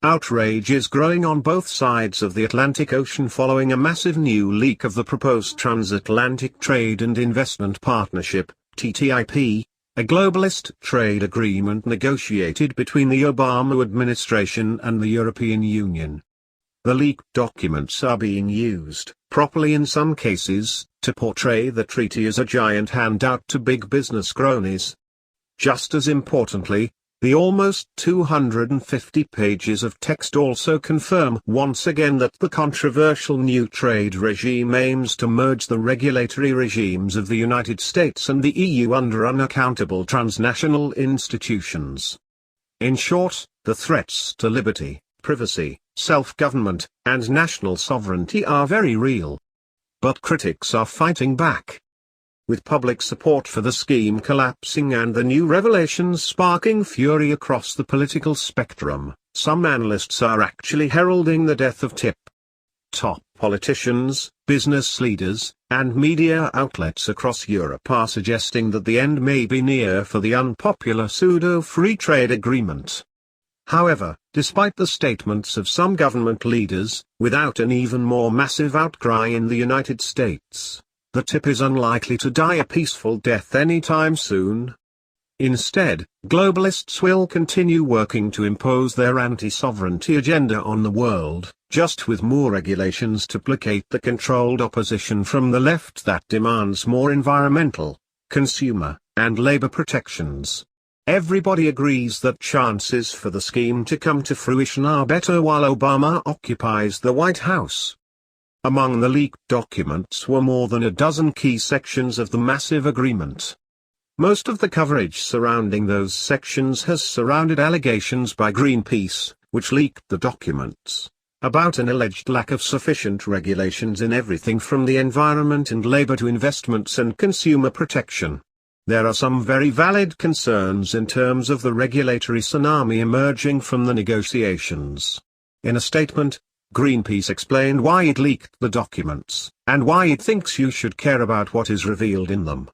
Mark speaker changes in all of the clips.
Speaker 1: Outrage is growing on both sides of the Atlantic Ocean following a massive new leak of the proposed Transatlantic Trade and Investment Partnership, TTIP, a globalist trade agreement negotiated between the Obama administration and the European Union. The leaked documents are being used, properly in some cases, to portray the treaty as a giant handout to big business cronies. Just as importantly, the almost 250 pages of text also confirm once again that the controversial new trade regime aims to merge the regulatory regimes of the United States and the EU under unaccountable transnational institutions. In short, the threats to liberty, privacy, self-government, and national sovereignty are very real. But critics are fighting back. With public support for the scheme collapsing and the new revelations sparking fury across the political spectrum, some analysts are actually heralding the death of TTIP. Top politicians, business leaders, and media outlets across Europe are suggesting that the end may be near for the unpopular pseudo-free trade agreement. However, despite the statements of some government leaders, without an even more massive outcry in the United States, the TTIP is unlikely to die a peaceful death anytime soon. Instead, globalists will continue working to impose their anti-sovereignty agenda on the world, just with more regulations to placate the controlled opposition from the left that demands more environmental, consumer, and labor protections. Everybody agrees that chances for the scheme to come to fruition are better while Obama occupies the White House. Among the leaked documents were more than a dozen key sections of the massive agreement. Most of the coverage surrounding those sections has surrounded allegations by Greenpeace, which leaked the documents, about an alleged lack of sufficient regulations in everything from the environment and labor to investments and consumer protection. There are some very valid concerns in terms of the regulatory tsunami emerging from the negotiations. In a statement, Greenpeace explained why it leaked the documents, and why it thinks you should care about what is revealed in them.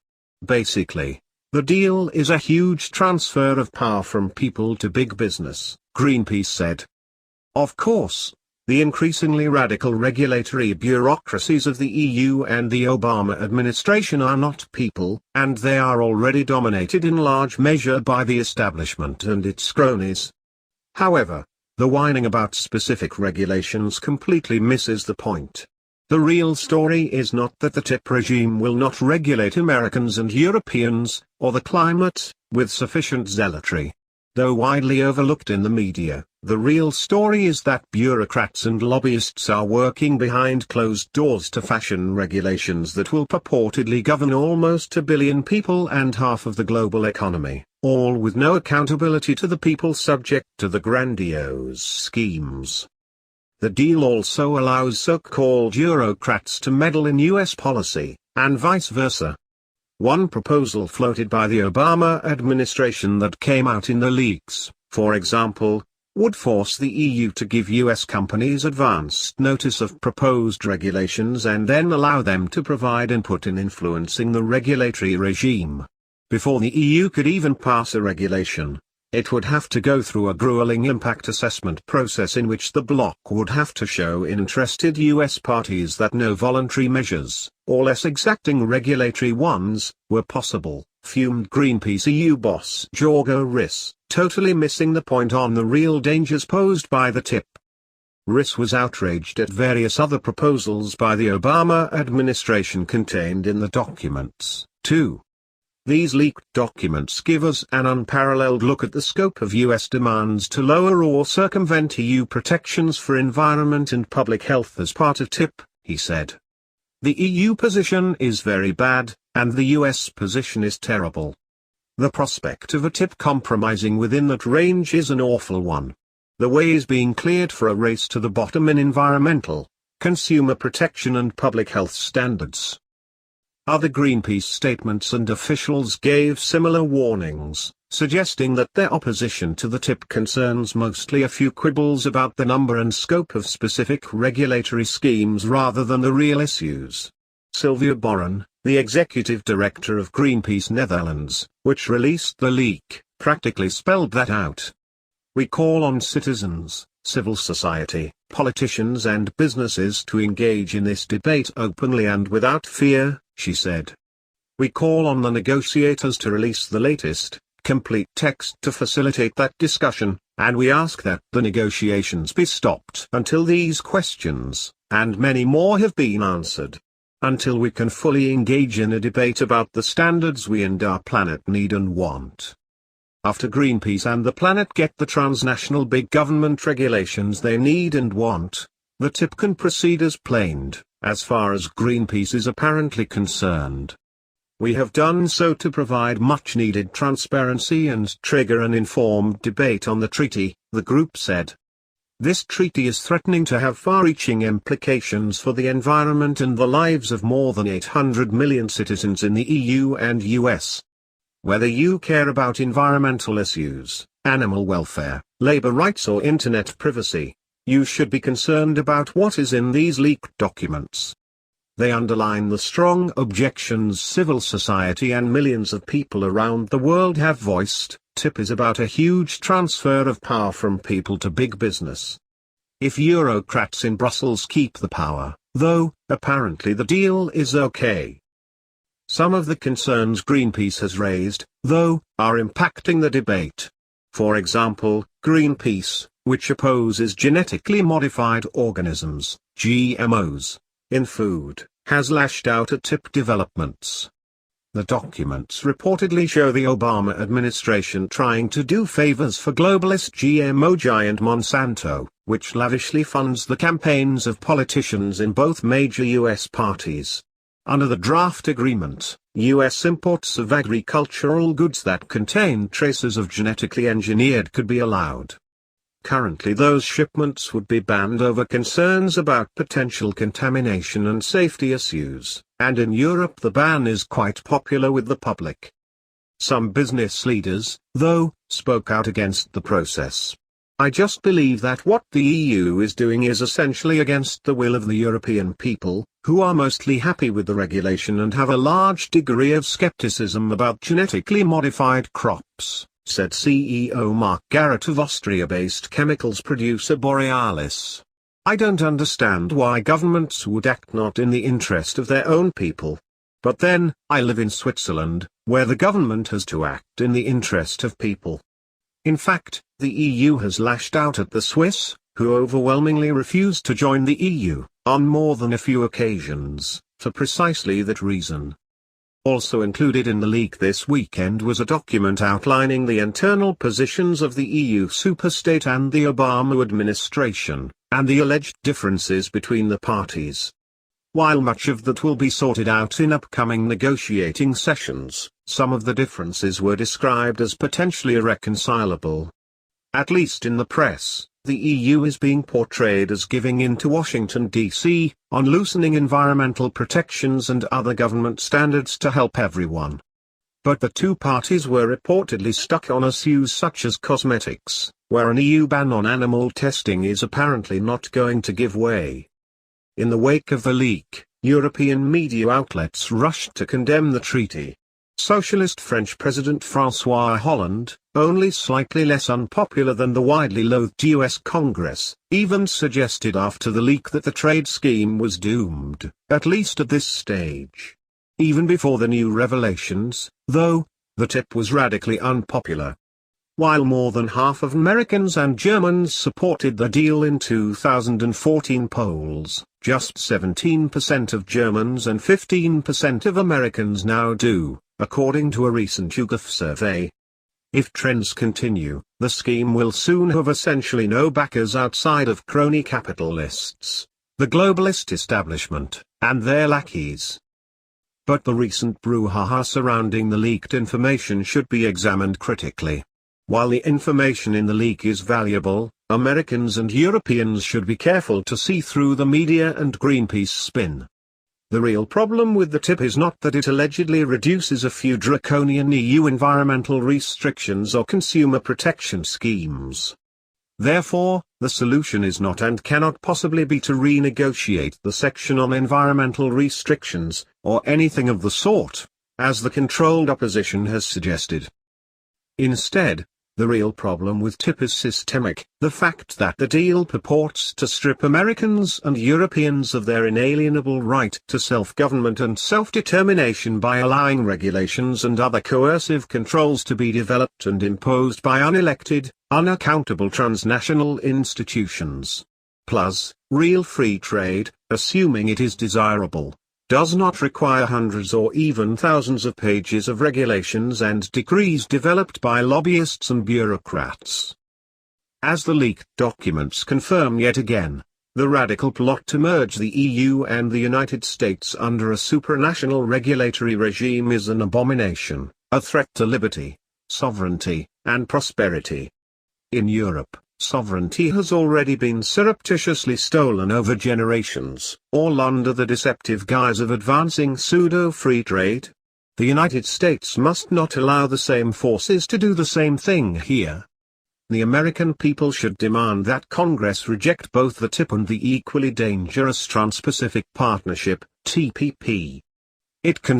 Speaker 1: Basically, the deal is a huge transfer of power from people to big business, Greenpeace said. Of course, the increasingly radical regulatory bureaucracies of the EU and the Obama administration are not people, and they are already dominated in large measure by the establishment and its cronies. However, the whining about specific regulations completely misses the point. The real story is not that the TTIP regime will not regulate Americans and Europeans, or the climate, with sufficient zealotry. Though widely overlooked in the media, the real story is that bureaucrats and lobbyists are working behind closed doors to fashion regulations that will purportedly govern almost 1 billion people and half of the global economy, all with no accountability to the people subject to the grandiose schemes. The deal also allows so-called Eurocrats to meddle in US policy, and vice versa. One proposal floated by the Obama administration that came out in the leaks, for example, would force the EU to give US companies advanced notice of proposed regulations and then allow them to provide input in influencing the regulatory regime. Before the EU could even pass a regulation, it would have to go through a grueling impact assessment process in which the bloc would have to show interested US parties that no voluntary measures, or less exacting regulatory ones, were possible, fumed Greenpeace EU boss Jorgo Riss, totally missing the point on the real dangers posed by the TTIP. Riss was outraged at various other proposals by the Obama administration contained in the documents, too. These leaked documents give us an unparalleled look at the scope of US demands to lower or circumvent EU protections for environment and public health as part of TTIP, he said. The EU position is very bad, and the US position is terrible. The prospect of a TTIP compromising within that range is an awful one. The way is being cleared for a race to the bottom in environmental, consumer protection and public health standards. Other Greenpeace statements and officials gave similar warnings, suggesting that their opposition to the TTIP concerns mostly a few quibbles about the number and scope of specific regulatory schemes rather than the real issues. Sylvia Boren, the executive director of Greenpeace Netherlands, which released the leak, practically spelled that out. We call on citizens, civil society, politicians and businesses to engage in this debate openly and without fear, she said. We call on the negotiators to release the latest, complete text to facilitate that discussion, and we ask that the negotiations be stopped until these questions, and many more, have been answered. Until we can fully engage in a debate about the standards we and our planet need and want. After Greenpeace and the planet get the transnational big government regulations they need and want, the TTIP can proceed as planned, as far as Greenpeace is apparently concerned. We have done so to provide much-needed transparency and trigger an informed debate on the treaty, the group said. This treaty is threatening to have far-reaching implications for the environment and the lives of more than 800 million citizens in the EU and US. Whether you care about environmental issues, animal welfare, labor rights or internet privacy, you should be concerned about what is in these leaked documents. They underline the strong objections civil society and millions of people around the world have voiced. TTIP is about a huge transfer of power from people to big business. If Eurocrats in Brussels keep the power, though, apparently the deal is okay. Some of the concerns Greenpeace has raised, though, are impacting the debate. For example, Greenpeace, which opposes genetically modified organisms, GMOs, in food, has lashed out at TTIP developments. The documents reportedly show the Obama administration trying to do favors for globalist GMO giant Monsanto, which lavishly funds the campaigns of politicians in both major U.S. parties. Under the draft agreement, U.S. imports of agricultural goods that contain traces of genetically engineered could be allowed. Currently those shipments would be banned over concerns about potential contamination and safety issues, and in Europe the ban is quite popular with the public. Some business leaders, though, spoke out against the process. I just believe that what the EU is doing is essentially against the will of the European people, who are mostly happy with the regulation and have a large degree of skepticism about genetically modified crops, said CEO Mark Garrett of Austria-based chemicals producer Borealis. I don't understand why governments would act not in the interest of their own people. But then, I live in Switzerland, where the government has to act in the interest of people. In fact, the EU has lashed out at the Swiss, who overwhelmingly refused to join the EU, on more than a few occasions, for precisely that reason. Also included in the leak this weekend was a document outlining the internal positions of the EU superstate and the Obama administration, and the alleged differences between the parties. While much of that will be sorted out in upcoming negotiating sessions, some of the differences were described as potentially irreconcilable. At least in the press, the EU is being portrayed as giving in to Washington, D.C., on loosening environmental protections and other government standards to help everyone. But the two parties were reportedly stuck on issues such as cosmetics, where an EU ban on animal testing is apparently not going to give way. In the wake of the leak, European media outlets rushed to condemn the treaty. Socialist French President François Hollande, only slightly less unpopular than the widely loathed US Congress, even suggested after the leak that the trade scheme was doomed, at least at this stage. Even before the new revelations, though, the TTIP was radically unpopular. While more than half of Americans and Germans supported the deal in 2014 polls, just 17% of Germans and 15% of Americans now do, according to a recent YouGov survey. If trends continue, the scheme will soon have essentially no backers outside of crony capitalists, the globalist establishment, and their lackeys. But the recent brouhaha surrounding the leaked information should be examined critically. While the information in the leak is valuable, Americans and Europeans should be careful to see through the media and Greenpeace spin. The real problem with the TTIP is not that it allegedly reduces a few draconian EU environmental restrictions or consumer protection schemes. Therefore, the solution is not and cannot possibly be to renegotiate the section on environmental restrictions, or anything of the sort, as the controlled opposition has suggested. Instead, The real problem with TTIP is systemic, the fact that the deal purports to strip Americans and Europeans of their inalienable right to self-government and self-determination by allowing regulations and other coercive controls to be developed and imposed by unelected, unaccountable transnational institutions. Plus, real free trade, assuming it is desirable, does not require hundreds or even thousands of pages of regulations and decrees developed by lobbyists and bureaucrats. As the leaked documents confirm yet again, the radical plot to merge the EU and the United States under a supranational regulatory regime is an abomination, a threat to liberty, sovereignty, and prosperity. In Europe, sovereignty has already been surreptitiously stolen over generations, all under the deceptive guise of advancing pseudo-free trade. The United States must not allow the same forces to do the same thing here. The American people should demand that Congress reject both the TTIP and the equally dangerous Trans-Pacific Partnership, TPP. It can